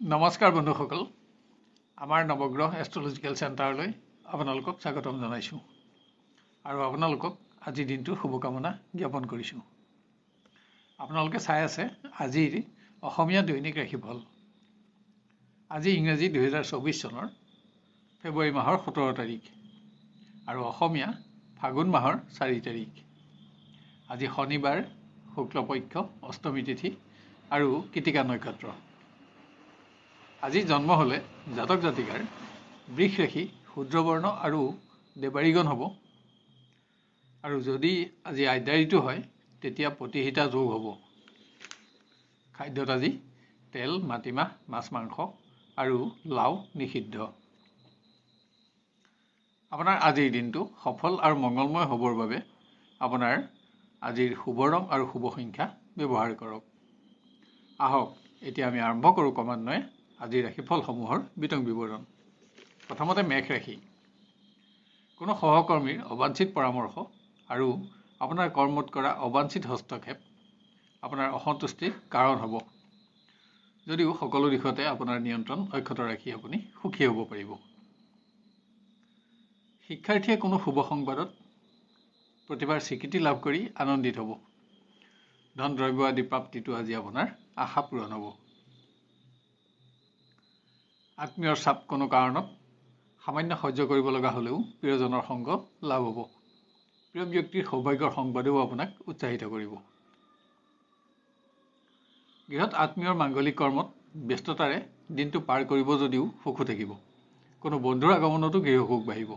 নমস্কাৰ বন্ধুসকল, আমাৰ নৱগ্ৰহ এষ্ট্ৰলজিকেল চেণ্টাৰলৈ আপোনালোকক স্বাগতম জনাইছোঁ আৰু আপোনালোকক আজিৰ দিনটোৰ শুভকামনা জ্ঞাপন কৰিছোঁ। আপোনালোকে চাই আছে আজিৰ অসমীয়া দৈনিক ৰাশিফল। আজি ইংৰাজী 2024 চনৰ ফেব্ৰুৱাৰী মাহৰ 17 তাৰিখ আৰু অসমীয়া ফাগুন মাহৰ 4 তাৰিখ। আজি শনিবাৰ, শুক্লপক্ষ, অষ্টমী তিথি আৰু কৃতিকা নক্ষত্ৰ। আজি জন্ম হ'লে জাতক জাতিকাৰ বৃষ ৰাশি, শূদ্ৰবৰ্ণ আৰু দেৱাৰীগণ হ'ব। আৰু যদি আজি আদ্যা ঋতু হয় তেতিয়া প্ৰতিহিতা যোগ হ'ব। খাদ্যত আজি তেল, মাটিমাহ, মাছ মাংস আৰু লাও নিষিদ্ধ। আপোনাৰ আজিৰ দিনটো সফল আৰু মংগলময় হ'বৰ বাবে আপোনাৰ আজিৰ শুভ ৰং আৰু শুভ সংখ্যা ব্যৱহাৰ কৰক। আহক এতিয়া আমি আৰম্ভ কৰোঁ ক্ৰমান্বয়ে আজিৰ ৰাশিফলসমূহৰ বিতং বিৱৰণ। প্ৰথমতে মেঘ ৰাশি। কোনো সহকৰ্মীৰ অবাঞ্ছিত পৰামৰ্শ আৰু আপোনাৰ কৰ্মত কৰা অবাঞ্ছিত হস্তক্ষেপ আপোনাৰ অসন্তুষ্টিৰ কাৰণ হ'ব। যদিও সকলো দিশতে আপোনাৰ নিয়ন্ত্ৰণ অক্ষত ৰাখি আপুনি সুখী হ'ব পাৰিব। শিক্ষাৰ্থীয়ে কোনো শুভ সংবাদত প্ৰতিভাৰ স্বীকৃতি লাভ কৰি আনন্দিত হ'ব। ধন দ্ৰব্য আদি প্ৰাপ্তিটো আজি আপোনাৰ আশা পূৰণ হ'ব। আত্মীয়ৰ চাপ কোনো কাৰণত সামান্য সহ্য কৰিব লগা হ'লেও প্ৰিয়জনৰ সংগ লাভ হ'ব। প্ৰিয় ব্যক্তিৰ সৌভাগ্যৰ সংবাদেও আপোনাক উৎসাহিত কৰিব। গৃহত আত্মীয়ৰ মাংগলিক কৰ্মত ব্যস্ততাৰে দিনটো পাৰ কৰিব যদিও সুখো থাকিব। কোনো বন্ধুৰ আগমনতো গৃহসুখ বাঢ়িব।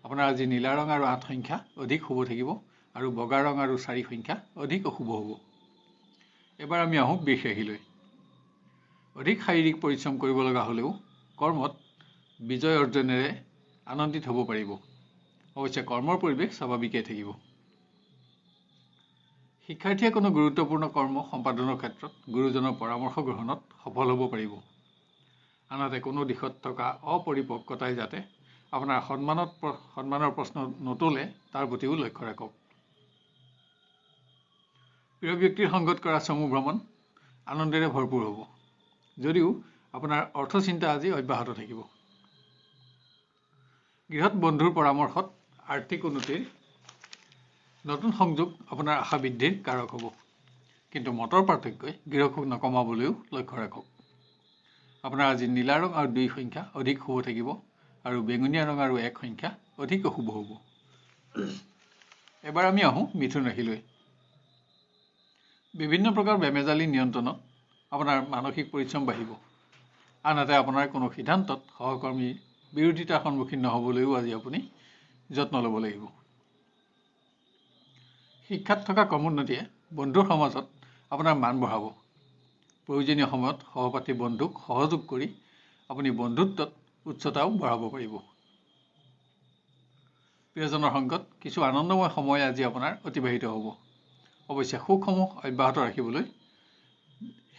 আপোনাৰ আজি নীলা ৰং আৰু 8 সংখ্যা অধিক শুভ থাকিব আৰু বগা ৰং আৰু 4 সংখ্যা অধিক অশুভ হ'ব। এবাৰ আমি আহোঁ বৃষ ৰাশিলৈ। অধিক শাৰীৰিক পৰিশ্ৰম কৰিব লগা হ'লেও কৰ্মত বিজয় অৰ্জনেৰে আনন্দিত হ'ব পাৰিব। অৱশ্যে কৰ্মৰ পৰিৱেশ স্বাভাৱিকেই থাকিব। শিক্ষাৰ্থীয়ে কোনো গুৰুত্বপূৰ্ণ কৰ্ম সম্পাদনৰ ক্ষেত্ৰত গুৰুজনৰ পৰামৰ্শ গ্ৰহণত সফল হ'ব পাৰিব। আনহাতে কোনো দিশত থকা অপৰিপক্কতাই যাতে আপোনাৰ সন্মানৰ প্ৰশ্ন নতোলে তাৰ প্ৰতিও লক্ষ্য ৰাখক। প্ৰিয় ব্যক্তিৰ সংগত কৰা চমু ভ্ৰমণ আনন্দেৰে ভৰপূৰ হ'ব। যদিও আপোনাৰ অৰ্থচিন্তা আজি অব্যাহত থাকিব। গৃহত বন্ধুৰ পৰামৰ্শত আৰ্থিক উন্নতিৰ নতুন সংযোগ আপোনাৰ আশা বৃদ্ধিৰ কাৰক হ'ব। কিন্তু মতৰ পাৰ্থক্যই গৃহসুখ নকমাবলৈও লক্ষ্য ৰাখক। আপোনাৰ আজি নীলা ৰং আৰু 2 সংখ্যা অধিক শুভ থাকিব আৰু বেঙুনীয়া ৰং আৰু 1 সংখ্যা অধিক অশুভ হ'ব। এবাৰ আমি আহোঁ মিথুন ৰাশিলৈ। বিভিন্ন প্ৰকাৰ বেমেজালি নিয়ন্ত্ৰণত আপোনাৰ মানসিক পৰিশ্ৰম বাঢ়িব। আনহাতে আপোনাৰ কোনো সিদ্ধান্তত সহকৰ্মীৰ বিৰোধিতাৰ সন্মুখীন নহ'বলৈও আজি আপুনি যত্ন ল'ব লাগিব। শিক্ষাত থকা ক্ৰমোন্নতিয়ে বন্ধুৰ সমাজত আপোনাৰ মান বঢ়াব। প্ৰয়োজনীয় সময়ত সহপাঠী বন্ধুক সহযোগ কৰি আপুনি বন্ধুত্বত উচ্চতাও বঢ়াব পাৰিব। প্ৰিয়জনৰ সংগত কিছু আনন্দময় সময় আজি আপোনাৰ অতিবাহিত হ'ব। অৱশ্যে সুখসমূহ অব্যাহত ৰাখিবলৈ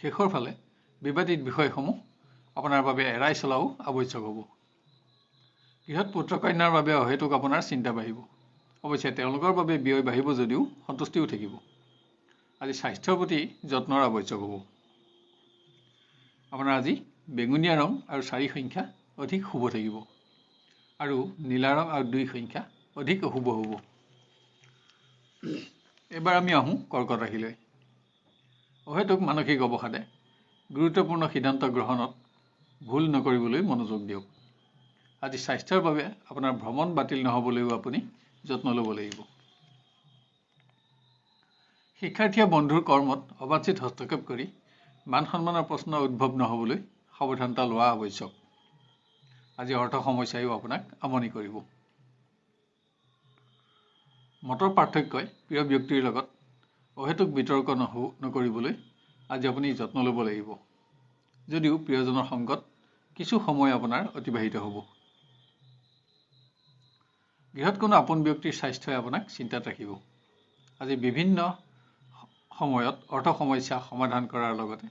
শেষৰ ফালে বিবাদিত বিষয়সমূহ আপোনাৰ বাবে এৰাই চলাও আৱশ্যক হ'ব। গৃহত পুত্ৰ-কন্যাৰ বাবে অহেতুক আপোনাৰ চিন্তা বাঢ়িব। অৱশ্যে তেওঁলোকৰ বাবে ব্যয় বাঢ়িব যদিও সন্তুষ্টিও থাকিব। আজি স্বাস্থ্যৰ প্ৰতি যত্নৰ আৱশ্যক হ'ব। আপোনাৰ আজি বেঙুনীয়া ৰং আৰু 4 সংখ্যা অধিক শুভ থাকিব আৰু নীলা ৰং আৰু 2 সংখ্যা অধিক অশুভ হ'ব। এবাৰ আমি আহোঁ কৰ্কট ৰাশিলৈ। অহেতুক মানসিক অৱসাদে গুৰুত্বপূৰ্ণ সিদ্ধান্ত গ্ৰহণত ভুল নকৰিবলৈ মনোযোগ দিয়ক। আজি স্বাস্থ্যৰ বাবে আপোনাৰ ভ্ৰমণ বাতিল নহ'বলৈও আপুনি যত্ন ল'ব লাগিব। শিক্ষাৰ্থীয়ে বন্ধুৰ কৰ্মত অবাঞ্ছিত হস্তক্ষেপ কৰি মান সন্মানৰ প্ৰশ্ন উদ্ভৱ নহ'বলৈ সাৱধানতা লোৱা আৱশ্যক। আজি অৰ্থ সমস্যায়ো আপোনাক আমনি কৰিব। মতৰ পাৰ্থক্যই প্ৰিয় ব্যক্তিৰ লগত অহেতুক বিতৰ্ক নকৰিবলৈ আজি আপুনি যত্ন ল'ব লাগিব। যদিও প্ৰিয়জনৰ সংগত কিছু সময় আপোনাৰ অতিবাহিত হ'ব। গৃহত কোনো আপোন ব্যক্তিৰ স্বাস্থ্যই আপোনাক চিন্তাত ৰাখিব। আজি বিভিন্ন সময়ত অৰ্থ সমস্যা সমাধান কৰাৰ লগতে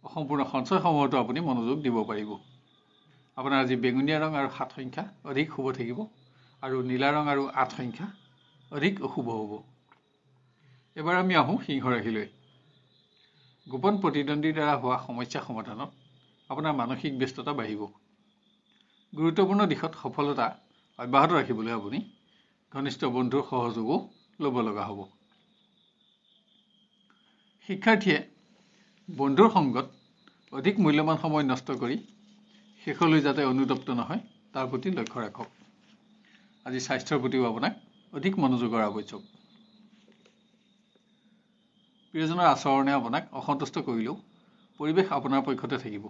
অসম্পূৰ্ণ সঞ্চয়সমূহতো আপুনি মনোযোগ দিব পাৰিব। আপোনাৰ আজি বেঙুনীয়া ৰং আৰু 7 সংখ্যা অধিক শুভ থাকিব আৰু নীলা ৰং আৰু 8 সংখ্যা অধিক অশুভ হ'ব। এবাৰ আমি আহোঁ সিংহ ৰাশিলৈ। গোপন প্ৰতিদ্বন্দ্বীৰ দ্বাৰা হোৱা সমস্যা সমাধানত আপোনাৰ মানসিক ব্যস্ততা বাঢ়িব। গুৰুত্বপূৰ্ণ দিশত সফলতা অব্যাহত ৰাখিবলৈ আপুনি ঘনিষ্ঠ বন্ধুৰ সহযোগো ল'ব লগা হ'ব। শিক্ষাৰ্থীয়ে বন্ধুৰ সংগত অধিক মূল্যৱান সময় নষ্ট কৰি শেষলৈ যাতে অনুতপ্ত নহয় তাৰ প্ৰতি লক্ষ্য ৰাখক। আজি স্বাস্থ্যৰ প্ৰতিও আপোনাক অধিক মনোযোগৰ আৱশ্যক। প্ৰিয়জনৰ আচৰণে আপোনাক অসন্তুষ্ট কৰিলেও পৰিৱেশ আপোনাৰ পক্ষতে থাকিব।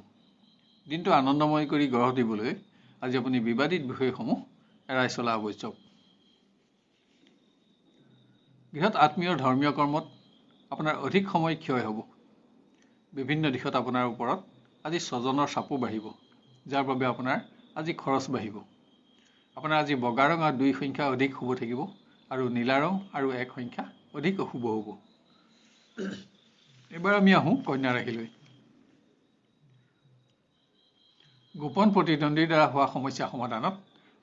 দিনটো আনন্দময় কৰি গঢ় দিবলৈ আজি আপুনি বিবাদিত বিষয়সমূহ এৰাই চলা আৱশ্যক। গৃহত আত্মীয় ধৰ্মীয় কৰ্মত আপোনাৰ অধিক সময় ক্ষয় হ'ব। বিভিন্ন দিশত আপোনাৰ ওপৰত আজি স্বজনৰ চাপো বাঢ়িব, যাৰ বাবে আপোনাৰ আজি খৰচ বাঢ়িব। আপোনাৰ আজি বগা ৰং আৰু 2 সংখ্যা অধিক শুভ থাকিব আৰু নীলা ৰং আৰু 1 সংখ্যা অধিক অশুভ হ'ব। এবাৰ আমি আহোঁ কন্যা ৰাশিলৈ। গোপন প্ৰতিদ্বন্দ্বীৰ দ্বাৰা হোৱা সমস্যা সমাধানত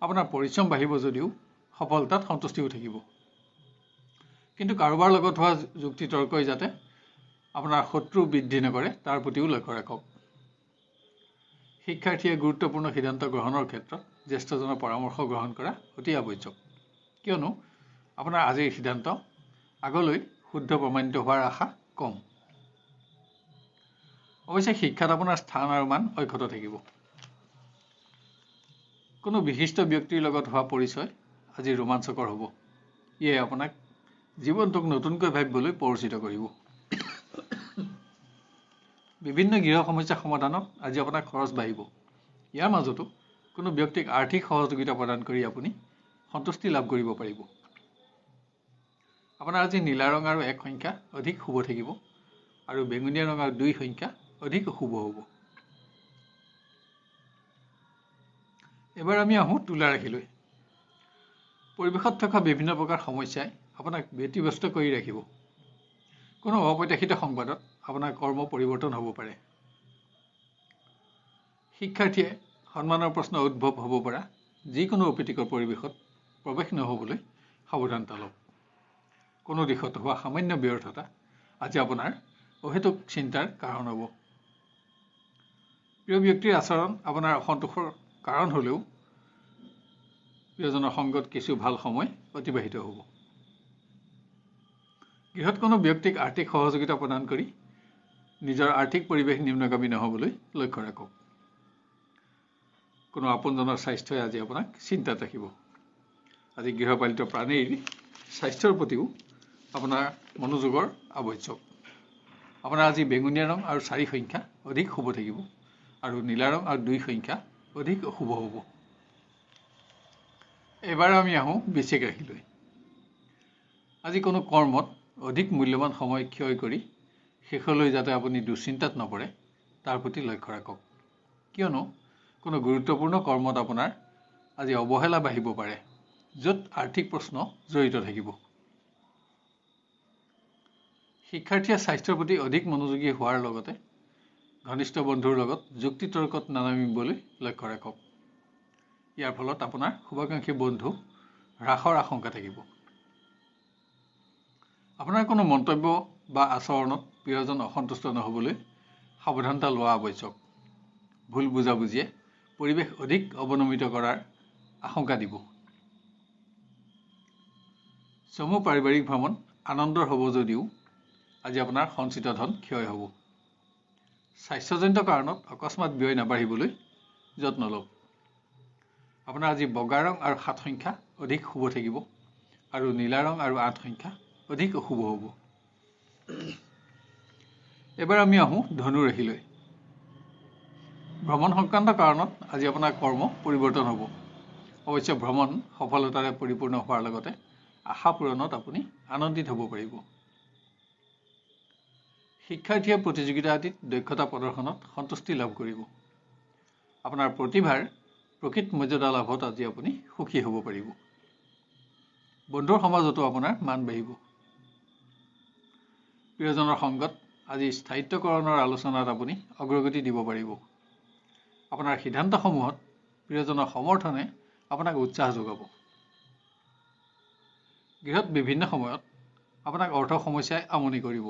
আপোনাৰ পৰিশ্ৰম বাঢ়িব যদিও সফলতাত সন্তুষ্টিও থাকিব। কিন্তু কাৰোবাৰ লগত হোৱা যুক্তি তৰ্কই যাতে আপোনাৰ শত্ৰু বৃদ্ধি নকৰে তাৰ প্ৰতিও লক্ষ্য ৰাখক। শিক্ষাৰ্থীয়ে গুৰুত্বপূৰ্ণ সিদ্ধান্ত গ্ৰহণৰ ক্ষেত্ৰত জ্যেষ্ঠজনৰ পৰামৰ্শ গ্ৰহণ কৰা অতি আৱশ্যক, কিয়নো আপোনাৰ আজিৰ সিদ্ধান্ত আগলৈ শুদ্ধ প্ৰমাণিত হোৱাৰ আশা কম। অৱশ্যে শিক্ষাত আপোনাৰ স্থান আৰু মান অক্ষত থাকিব। কোনো বিশিষ্ট ব্যক্তিৰ লগত হোৱা পৰিচয় আজি ৰোমাঞ্চকৰ হ'ব। ইয়ে আপোনাক জীৱনটোক নতুনকৈ ভাবিবলৈ প্ৰৰোচিত কৰিব। বিভিন্ন গৃহ সমস্যা সমাধানত আজি আপোনাৰ খৰচ বাঢ়িব। ইয়াৰ মাজতো কোনো ব্যক্তিক আৰ্থিক সহযোগিতা প্ৰদান কৰি আপুনি সন্তুষ্টি লাভ কৰিব পাৰিব। আপোনাৰ আজি নীলা ৰং আৰু 1 সংখ্যা অধিক শুভ থাকিব আৰু বেঙুনীয়া ৰং আৰু 2 সংখ্যা অধিক অশুভ হ'ব। এবাৰ আমি আহোঁ তুলা ৰাশিলৈ। পৰিৱেশত থকা বিভিন্ন প্ৰকাৰ সমস্যাই আপোনাক ব্যতিব্যস্ত কৰি ৰাখিব। কোনো অপ্ৰত্যাশিত সংবাদত আপোনাৰ কৰ্ম পৰিৱৰ্তন হ'ব পাৰে। শিক্ষাৰ্থীয়ে সন্মানৰ প্ৰশ্ন উদ্ভৱ হ'ব পৰা যিকোনো অপ্ৰীতিকৰ পৰিৱেশত প্ৰৱেশ নহ'বলৈ সাৱধানতা লওক। কোনো দিশত হোৱা সামান্য ব্যৰ্থতা আজি আপোনাৰ অহেতুক চিন্তাৰ কাৰণ হ'ব। প্ৰিয় ব্যক্তিৰ আচৰণ আপোনাৰ অসন্তোষৰ কাৰণ হ'লেও প্ৰিয়জনৰ সংগত কিছু ভাল সময় অতিবাহিত হ'ব। গৃহত কোনো ব্যক্তিক আৰ্থিক সহযোগিতা প্ৰদান কৰি নিজৰ আৰ্থিক পৰিৱেশ নিম্নগামী নহ'বলৈ লক্ষ্য ৰাখক। কোনো আপোনজনৰ স্বাস্থ্যই আজি আপোনাক চিন্তাত ৰাখিব। আজি গৃহপালিত প্ৰাণীৰ স্বাস্থ্যৰ প্ৰতিও আপোনাৰ মনোযোগৰ আৱশ্যক। আপোনাৰ আজি বেঙুনীয়া ৰং আৰু 4 সংখ্যা অধিক শুভ থাকিব আৰু নীলা ৰং আৰু 2 সংখ্যা অধিক অশুভ হ'ব। এবাৰ আমি আহোঁ বৃশ্চিক ৰাশিলৈ। আজি কোনো কৰ্মত অধিক মূল্যৱান সময় ক্ষয় কৰি শেষলৈ যাতে আপুনি দুশ্চিন্তাত নপৰে তাৰ প্ৰতি লক্ষ্য ৰাখক, কিয়নো কোনো গুৰুত্বপূৰ্ণ কৰ্মত আপোনাৰ আজি অৱহেলা বাঢ়িব পাৰে, য'ত আৰ্থিক প্ৰশ্ন জড়িত থাকিব। শিক্ষাৰ্থীয়ে স্বাস্থ্যৰ প্ৰতি অধিক মনোযোগী হোৱাৰ লগতে ঘনিষ্ঠ বন্ধুৰ লগত যুক্তি তৰ্কত নানামিবলৈ লক্ষ্য ৰাখক। ইয়াৰ ফলত আপোনাৰ শুভাকাংক্ষী বন্ধু হ্ৰাসৰ আশংকা থাকিব। আপোনাৰ কোনো মন্তব্য বা আচৰণত প্ৰিয়জন অসন্তুষ্ট নহ'বলৈ সাৱধানতা লোৱা আৱশ্যক। ভুল বুজাবুজিয়ে পৰিৱেশ অধিক অৱনমিত কৰাৰ আশংকা দিব। চমু পাৰিবাৰিক ভ্ৰমণ আনন্দৰ হ'ব যদিও আজি আপোনাৰ সঞ্চিত ধন ক্ষয় হ'ব। স্বাস্থ্যজনিত কাৰণত অকস্মাত ব্যয় নাবাঢ়িবলৈ যত্ন লওক। আপোনাৰ আজি বগা ৰং আৰু 7 সংখ্যা অধিক শুভ থাকিব আৰু নীলা ৰং আৰু 8 সংখ্যা অধিক অশুভ হ'ব। এবাৰ আমি আহোঁ ধনু ৰাশিলৈ। ভ্ৰমণ সংক্ৰান্ত কাৰণত আজি আপোনাৰ কৰ্ম পৰিৱৰ্তন হ'ব। অৱশ্যে ভ্ৰমণ সফলতাৰে পৰিপূৰ্ণ হোৱাৰ লগতে আশা পূৰণত আপুনি আনন্দিত হ'ব পাৰিব। শিক্ষাৰ্থীয়ে প্ৰতিযোগিতা আদিত দক্ষতা প্ৰদৰ্শনত সন্তুষ্টি লাভ কৰিব। আপোনাৰ প্ৰতিভাৰ প্ৰকৃত মৰ্যাদা লাভত আজি আপুনি সুখী হ'ব পাৰিব। বন্ধুৰ সমাজতো আপোনাৰ মান বাঢ়িব। প্ৰিয়জনৰ সংগত আজি স্থায়িত্বকৰণৰ আলোচনাত আপুনি অগ্ৰগতি দিব পাৰিব। আপোনাৰ সিদ্ধান্তসমূহত প্ৰিয়জনৰ সমৰ্থনে আপোনাক উৎসাহ যোগাব। গৃহত বিভিন্ন সময়ত আপোনাক অৰ্থ সমস্যাই আমনি কৰিব।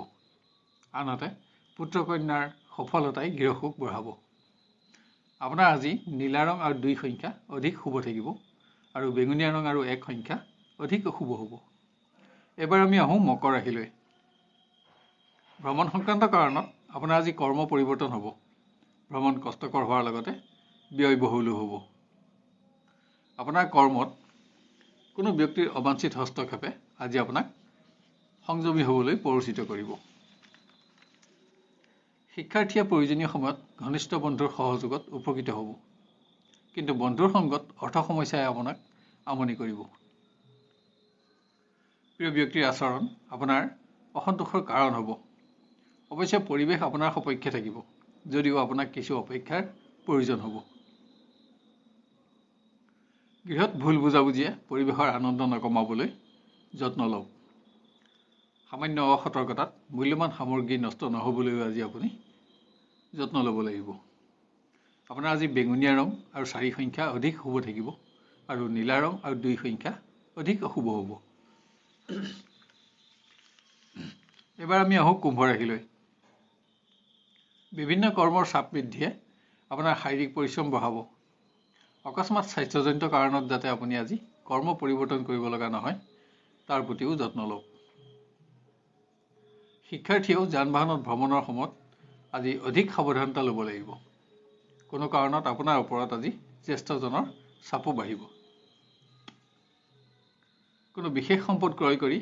আনহাতে পুত্ৰ কন্যাৰ সফলতাই গৃহসুখ বঢ়াব। আপোনাৰ আজি নীলা ৰং আৰু 2 সংখ্যা অধিক শুভ থাকিব আৰু বেঙুনীয়া ৰং আৰু 1 সংখ্যা অধিক অশুভ হ'ব। এবাৰ আমি আহোঁ মকৰ ৰাশিলৈ। ভ্ৰমণ সংক্ৰান্ত কাৰণত আপোনাৰ আজি কৰ্ম পৰিৱৰ্তন হ'ব। ভ্ৰমণ কষ্টকৰ হোৱাৰ লগতে ব্যয়বহুলো হ'ব। আপোনাৰ কৰ্মত কোনো ব্যক্তিৰ অবাঞ্ছিত হস্তক্ষেপে আজি আপোনাক সংযমী হ'বলৈ প্ৰৰোচিত কৰিব। শিক্ষাৰ্থীয়ে প্ৰয়োজনীয় সময়ত ঘনিষ্ঠ বন্ধুৰ সহযোগত উপকৃত হ'ব। কিন্তু বন্ধুৰ সংগত অৰ্থ সমস্যাই আপোনাক আমনি কৰিব। প্ৰিয় ব্যক্তিৰ আচৰণ আপোনাৰ অসন্তোষৰ কাৰণ হ'ব। অৱশ্যে পৰিৱেশ আপোনাৰ সপক্ষে থাকিব, যদিও আপোনাক কিছু অপেক্ষাৰ প্ৰয়োজন হ'ব। গৃহত ভুল বুজাবুজিয়ে পৰিৱেশৰ আনন্দ নকমাবলৈ যত্ন লওক। সামান্য অসতৰ্কতাত মূল্যৱান সামগ্ৰী নষ্ট নহ'বলৈও আজি আপুনি যত্ন ল'ব লাগিব। আপোনাৰ আজি বেঙুনীয়া ৰং আৰু 4 সংখ্যা অধিক শুভ থাকিব আৰু নীলা ৰং আৰু 2 সংখ্যা অধিক অশুভ হ'ব। এবাৰ আমি আহোঁ কুম্ভ ৰাশিলৈ। বিভিন্ন কৰ্মৰ চাপ বৃদ্ধিয়ে আপোনাৰ শাৰীৰিক পৰিশ্ৰম বঢ়াব। অকস্মাত স্বাস্থ্যজনিত কাৰণত যাতে আপুনি আজি কৰ্ম পৰিৱৰ্তন কৰিব লগা নহয়, তাৰ প্ৰতিও যত্ন লওক। শিক্ষাৰ্থীয়েও যান বাহনত ভ্ৰমণৰ সময়ত আজি অধিক সাৱধানতা ল'ব লাগিব। কোনো কাৰণত আপোনাৰ ওপৰত আজি জ্যেষ্ঠজনৰ চাপো বাঢ়িব। কোনো বিশেষ সম্পদ ক্ৰয় কৰি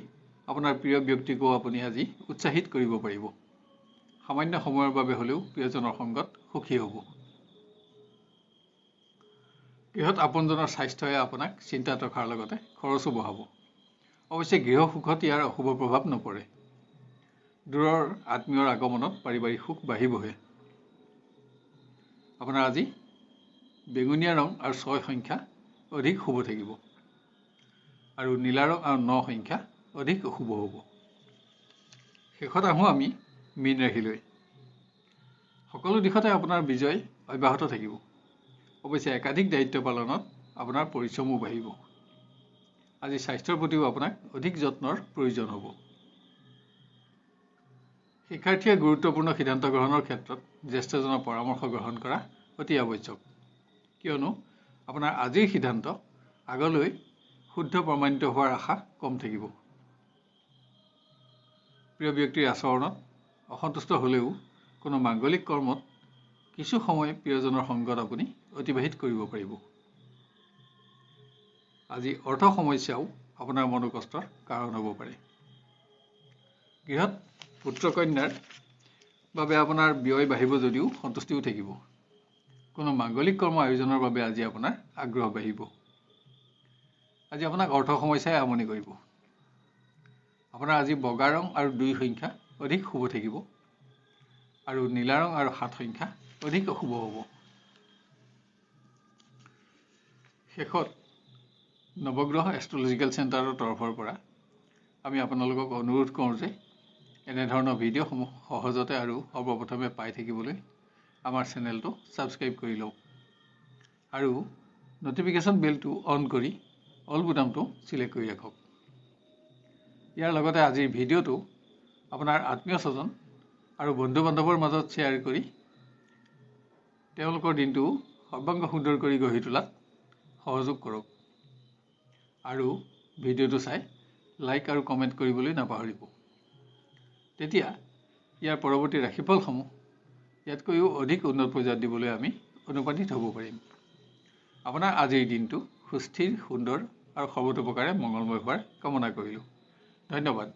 আপোনাৰ প্ৰিয় ব্যক্তিকো আপুনি আজি উৎসাহিত কৰিব পাৰিব। সামান্য সময়ৰ বাবে হ'লেও প্ৰিয়জনৰ সংগত সুখী হ'ব। গৃহত আপোনজনৰ স্বাস্থ্যই আপোনাক চিন্তাত ৰখাৰ লগতে খৰচো বঢ়াব। অৱশ্যে গৃহসুখত ইয়াৰ অশুভ প্ৰভাৱ নপৰে। দূৰৰ আত্মীয়ৰ আগমনত পাৰিবাৰিক সুখ বাঢ়িবহে। আপোনাৰ আজি বেঙুনীয়া ৰং আৰু 6 সংখ্যা অধিক শুভ থাকিব আৰু নীলা ৰং আৰু 9 সংখ্যা অধিক অশুভ হ'ব। শেষত আহোঁ আমি মীন ৰাশিলৈ। সকলো দিশতে আপোনাৰ বিজয় অব্যাহত থাকিব। অৱশ্যে একাধিক দায়িত্ব পালনত আপোনাৰ পৰিশ্ৰমো বাঢ়িব। আজি স্বাস্থ্যৰ প্ৰতিও আপোনাক অধিক যত্নৰ প্ৰয়োজন হ'ব। শিক্ষাৰ্থীয়ে গুৰুত্বপূৰ্ণ সিদ্ধান্ত গ্ৰহণৰ ক্ষেত্ৰত জ্যেষ্ঠজনৰ পৰামৰ্শ গ্ৰহণ কৰা অতি আৱশ্যক, কিয়নো আপোনাৰ আজিৰ সিদ্ধান্ত আগলৈ শুদ্ধ প্ৰমাণিত হোৱাৰ আশা কম থাকিব। প্ৰিয় ব্যক্তিৰ আচৰণত অসন্তুষ্ট হ'লেও কোনো মাংগলিক কৰ্মত কিছু সময় প্ৰিয়জনৰ সংগত আপুনি অতিবাহিত কৰিব পাৰিব। আজি অৰ্থ সমস্যাও আপোনাৰ মনোকষ্টৰ কাৰণ হ'ব পাৰে। গৃহত পুত্ৰ কন্যাৰ বাবে আপোনাৰ ব্যয় বাঢ়িব যদিও সন্তুষ্টিও থাকিব। কোনো মাংগলিক কৰ্ম আয়োজনৰ বাবে আজি আপোনাৰ আগ্ৰহ বাঢ়িব। আজি আপোনাক অৰ্থ সমস্যাই আমনি কৰিব। আপোনাৰ আজি বগা ৰং আৰু 2 সংখ্যা অধিক শুভ থাকিব আৰু নীলা ৰং আৰু 7 সংখ্যা অধিক অশুভ হ'ব। শেষত নৱগ্ৰহ এষ্ট্ৰলজিকেল চেণ্টাৰৰ তৰফৰ পৰা আমি আপোনালোকক অনুৰোধ কৰোঁ যে এনেধৰণৰ ভিডিঅ'সমূহ সহজতে আৰু সৰ্বপ্ৰথমে পাই থাকিবলৈ আমাৰ চেনেলটো ছাবস্ক্ৰাইব কৰি লওক আৰু ন'টিফিকেশ্যন বেলটো অন কৰি অল বুটামটো চিলেক্ট কৰি ৰাখক। ইয়াৰ লগতে আজিৰ ভিডিঅ'টো আপোনাৰ আত্মীয় স্বজন আৰু বন্ধু বান্ধৱৰ মাজত শ্বেয়াৰ কৰি তেওঁলোকৰ দিনটো সৰ্বাংগ সুন্দৰ কৰি গঢ়ি তোলাত সহযোগ কৰক আৰু ভিডিঅ'টো চাই লাইক আৰু কমেণ্ট কৰিবলৈ নাপাহৰিব। তেতিয়া ইয়াৰ পৰৱৰ্তী ৰাশিফলসমূহ ইয়াতকৈও অধিক উন্নত পৰ্যায়ত দিবলৈ আমি অনুপ্ৰাণিত হ'ব পাৰিম। আপোনাৰ আজিৰ দিনটো সুস্থিৰ, সুন্দৰ আৰু সৰ্বতোপ্ৰকাৰে মংগলময় হোৱাৰ কামনা কৰিলোঁ। ধন্যবাদ।